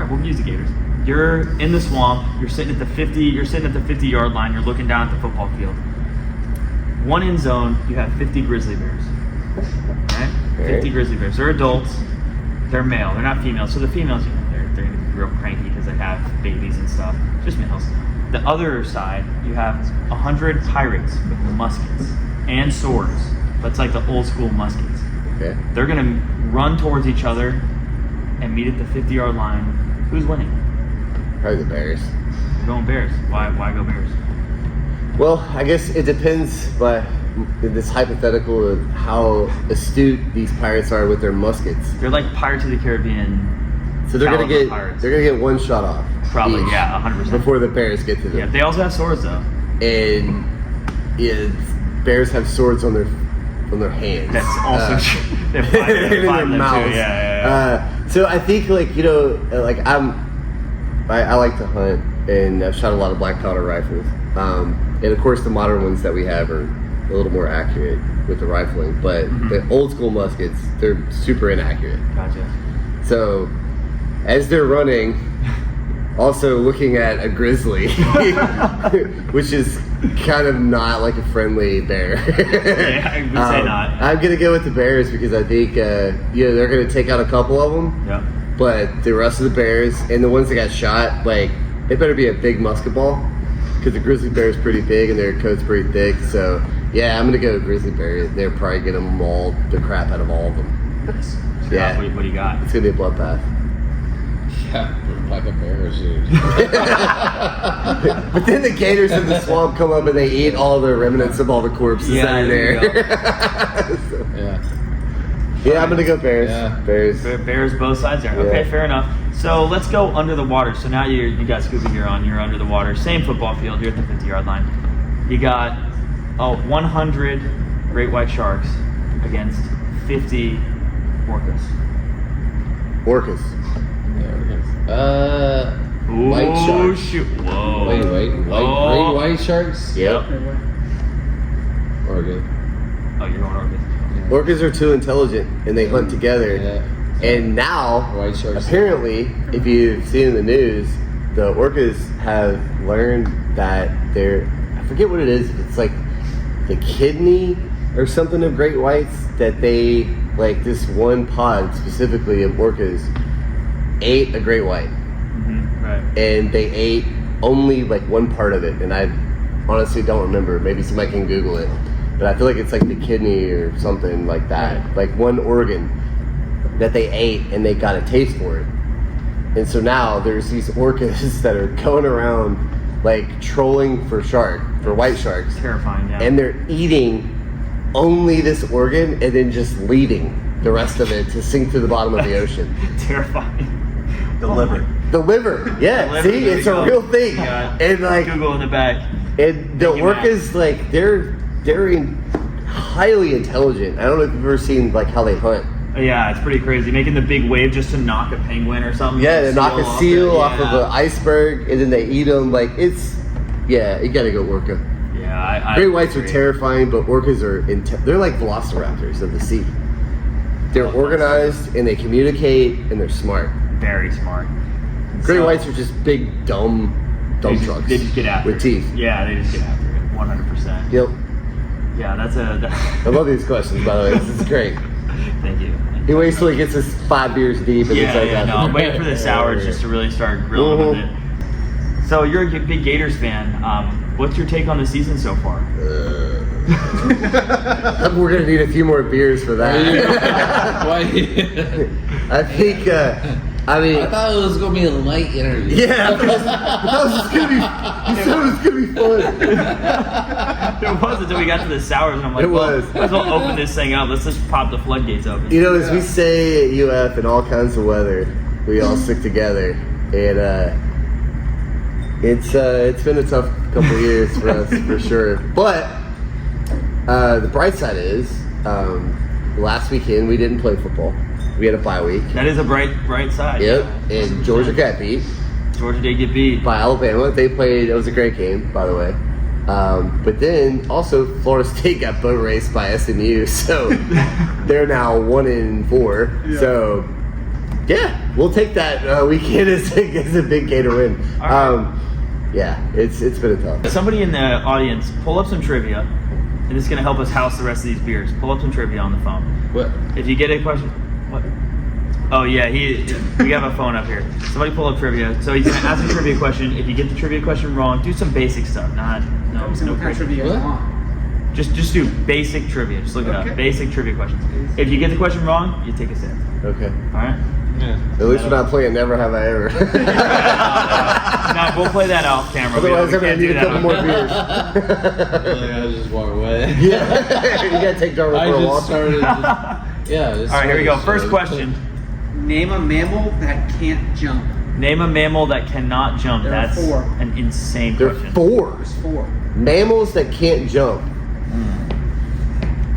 right, we'll use the Gators. You're in the swamp. You're sitting at the 50. You're sitting at the 50-yard line. You're looking down at the football field. One end zone. You have 50 grizzly bears. All right, 50 grizzly bears. They're adults. They're male. They're not female. So the females, they're going to be real cranky because they have babies and stuff. Just males. The other side, you have 100 pirates with muskets and swords. That's like the old school muskets. Okay. They're going to run towards each other and meet at the 50-yard line. Who's winning? Probably the Bears. We're going Bears. Why go Bears? Well, I guess it depends, but this hypothetical of how astute these pirates are with their muskets. They're like Pirates of the Caribbean. So they're gonna get Pirates. they're gonna get one shot off. Probably, each yeah, 100%. before the bears get to them. Yeah, they also have swords though. And bears have swords on their hands. That's also true. They have five in their of them mouths. too. Yeah. So I think like I like to hunt, and I've shot a lot of black powder rifles. And of course the modern ones that we have are a little more accurate with the rifling, but the old school muskets, they're super inaccurate. Gotcha. So as they're running, also looking at a grizzly, which is kind of not like a friendly bear. Yeah, I would say not. I'm gonna go with the bears because I think they're gonna take out a couple of them. Yeah. But the rest of the bears and the ones that got shot, like it better be a big musket ball because the grizzly bear is pretty big and their coat's pretty thick. So yeah, I'm gonna go with grizzly bear. They're probably gonna maul the crap out of all of them. Nice. Yeah. What do you got? It's gonna be a bloodbath. Yeah, like a bear, dude. But then the gators in the swamp come up and they eat all the remnants of all the corpses that are there you there. So, Yeah. I'm gonna go bears. Yeah. Bears. Bears both sides there. Okay, Yeah. fair enough. So let's go under the water. So now you got scuba gear on. You're under the water. Same football field. You're at the 50-yard line. You got 100 great white sharks against 50 orcas. Orcas. White sharks. Shoot. Whoa. Wait, Oh. great white sharks? Yep. Orca. Oh, you're going orcas. Orcas are too intelligent and they hunt together. Yeah. And now, White sharks. apparently, if you've seen in the news, the orcas have learned that I forget what it is. It's like the kidney or something of great whites that they, like this one pod specifically of orcas, ate a great white. Right. And they ate only like one part of it. And I honestly don't remember. Maybe somebody can Google it. But I feel like it's like the kidney or something like that. Right. Like one organ that they ate and they got a taste for it. And so now there's these orcas that are going around like trolling for white sharks. Terrifying, yeah. And they're eating only this organ and then just leaving the rest of it to sink to the bottom of the ocean. Terrifying. The liver. The liver. Yeah, The liver, see, there it's you a go. real thing. Yeah. And like Google in the back. and the Thank you, Matt. orcas, like they're highly intelligent. I don't know if you've ever seen like how they hunt. Yeah, it's pretty crazy. Making the big wave just to knock a penguin or something. Yeah, they knock a seal off of the an iceberg and then they eat them. Like you gotta go orca. Yeah, I Great whites are agree. terrifying, but orcas are they're like velociraptors of the sea. They're organized and they communicate and they're smart. Very smart. Great So- whites are just big dumb trucks. They just get after with it. teeth. Yeah, they just get after it. 100%. Yep. Yeah, that's I love these questions, by the way. This is great. Thank you. He waits till he gets his 5 beers deep and Yeah, it's like yeah, no, I'm waiting for the sours just to really start grilling with it. So you're a big Gators fan. What's your take on the season so far? We're gonna need a few more beers for that. Why? I think. I mean, I thought it was gonna be a light interview. yeah. I thought it was gonna be. You said it was gonna be fun. It was until we got to the sours, and I'm like, It well, was. might as well open this thing up. Let's just pop the floodgates open. You know, as we say at UF in all kinds of weather, we all stick together, and it's been a tough couple of years for us for sure. But the bright side is, last weekend we didn't play football. We had a bye week. That is a bright side. Yep, and Georgia got beat Georgia did get beat. by Alabama. They played. It was a great game, by the way. But then also Florida State got boat raced by SMU, so they're now 1-4. Yeah. So yeah, we'll take that weekend as a big Gator win. All right. Yeah, it's been a tough. Somebody in the audience, pull up some trivia, and it's going to help us house the rest of these beers. Pull up some trivia on the phone. What? If you get a question, what? Oh yeah, we have a phone up here. Somebody pull up trivia. So he's going to ask a trivia question. If you get the trivia question wrong, do some basic stuff. No What kind of crazy. trivia you What? want? Just do basic trivia. Just look it Okay. up. Basic trivia questions. If you get the question wrong, you take a sip. Okay. All right. At least we're not playing Never Have I Ever. No, we'll play that off camera. Otherwise, I'm can't gonna need do a couple that. more beers. I just walk away. Yeah, you gotta take Darwin I for a just walk. started. Yeah. All right, here we go. First question. Name a mammal that can't jump. Name a mammal that cannot jump. There are That's 4. an insane There are question. 4 There's 4. mammals that can't jump.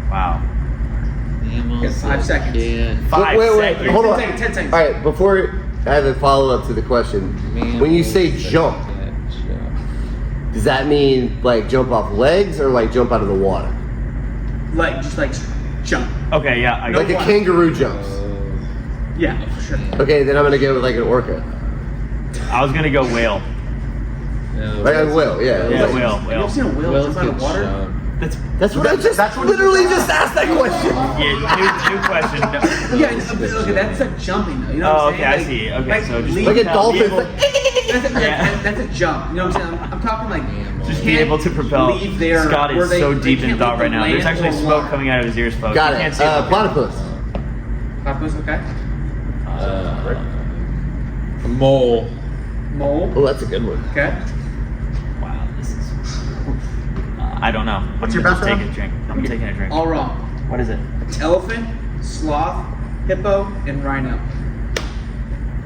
Wow. Okay, 5 seconds. Five wait, seconds. hold on. 10 seconds. All right, before I have a follow up to the question, when you say jump, does that mean like jump off legs or like jump out of the water? Like, just like jump. Okay, yeah. I Like a kangaroo jumps. Yeah, for sure. Okay, then I'm gonna go with like an orca. was gonna go whale. Like a whale, yeah. Yeah, Like- whale. Have you ever seen a whale jump out of water? That's what I just literally just asked that question. Yeah, new question. No. Yeah, okay, that's like jumping though. You know Oh, what I'm okay, I saying? see. Okay, like, so just leave- Like a Be dolphin. able- that's a jump. You know what I'm saying? I'm talking like Just you be can't able to propel. leave there Scott where is they- so they deep in can't thought leave right the now. There's land actually or smoke water. coming out of his ears, folks. Got You it. can't see it. Platypus. Platypus, okay. Mole. Mole, Oh, that's a good one. okay. Wow, this is. I don't know. What's I'm your gonna just background? take a drink. I'm taking a drink. All wrong. What is it? Elephant, sloth, hippo, and rhino.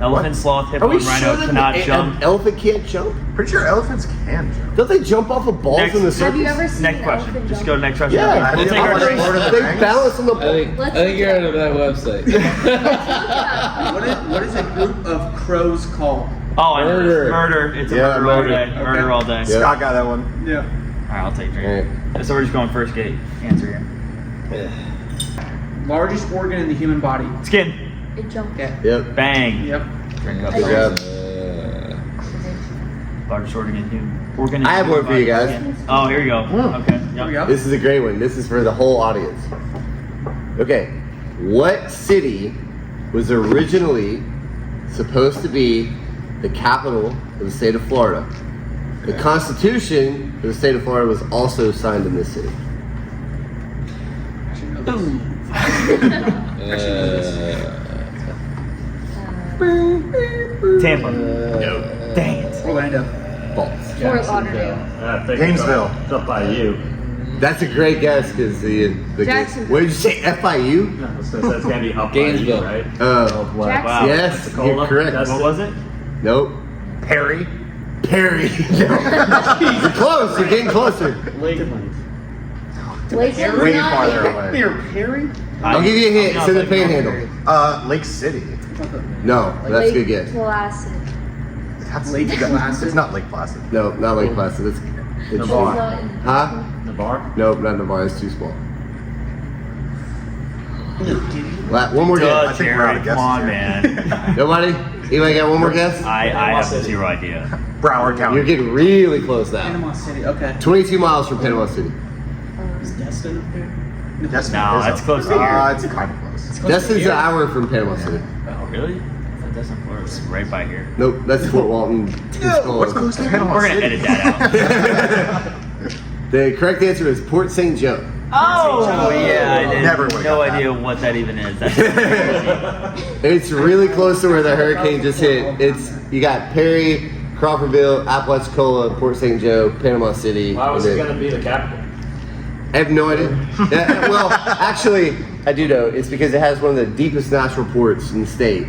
Elephant, sloth, Are hippo, we and sure rhino that cannot an jump. elephant can't jump? Pretty sure elephants can jump. Don't they jump off of balls Next. in the Have circus? Have you ever seen Next an question. elephant Just jump? go to next question. Yeah, We'll I take our didn't drinks. Lord of the they Rings? balance on the I ball. think Let's you're out of that website. What is a group of crows called? Oh, I know this. Murder. Murder. It's a Yeah, murder all murder. day. Murder all day. Yeah. Scott got that one. Yeah. All right, I'll take a All drink. right. So we're just going first gate answer here. Largest organ in the human body. Skin. It jumped. Okay. Yep. Bang. Yep. Drink up. Good job. Largest organ in human. I have one for you guys. Oh, here we go. Okay. There we Yep. go. This is a great one. This is for the whole audience. Okay. What city was originally supposed to be the capital of the state of Florida? The Constitution of the state of Florida was also signed in this city. Tampa. No. Dang it. Orlando. False. Fort Lauderdale. Gainesville. It's up by you. That's a great guess because the Jacksonville. what did you say? FIU? No, it's gonna be up Gainesville. by you, right? Oh, What? Wow. yes, Pensacola? you're correct. That's What was it? Nope. Perry. Perry. You're close. You're getting closer. Lakeland. Lakeland's Way not farther here. away. Near Perry? I'll give you a hint. It's in the Panhandle. Lake City. No, that's a good Lake guess. Placid. That's Lake Placid? It's not Lake Placid. No, not Lake Placid. It's Navarre. Not in- Huh? Navarre? Nope, not Navarre. It's too small. One more Duh, guess. think we're out of Jerry. Come on, guesses man. Nobody? Anybody got one more guess? I have zero idea. Broward County. You're getting really close now. Panama City. Okay. 22 miles from Panama City. Is Destin up there? Destin No, is that's up close there. to here. It's kind of close. Destin's an hour from Panama City. Oh, really? I thought that's not Florida. It's right by here. Nope, that's Fort Walton. What's close to Panama We're gonna City? edit that out. The correct answer is Port St. Joe. Oh, yeah, I did. Never would've No got that. idea what that even is. That's crazy. It's really close to where the hurricane just hit. It's you got Perry, Crawfordville, Apalachicola, Port St. Joe, Panama City. Why was and it then- gonna be the capital? I have no idea. Well, actually, I do know. It's because it has one of the deepest natural ports in the state.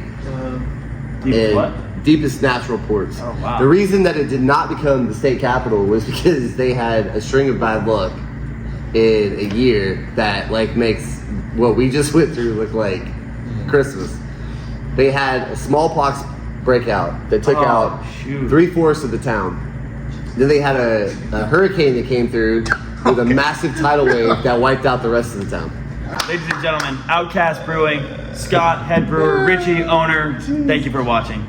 Deep And what? Deepest natural ports. Oh, wow. The reason that it did not become the state capital was because they had a string of bad luck in a year that like makes what we just went through look like Christmas. They had a smallpox breakout that took Oh, out shoot. 3/4 of the town. Then they had a hurricane that came through with a massive tidal wave that wiped out the rest of the town. Ladies and gentlemen, Outcast Brewing, Scott, head brewer, Richie, owner, thank you for watching.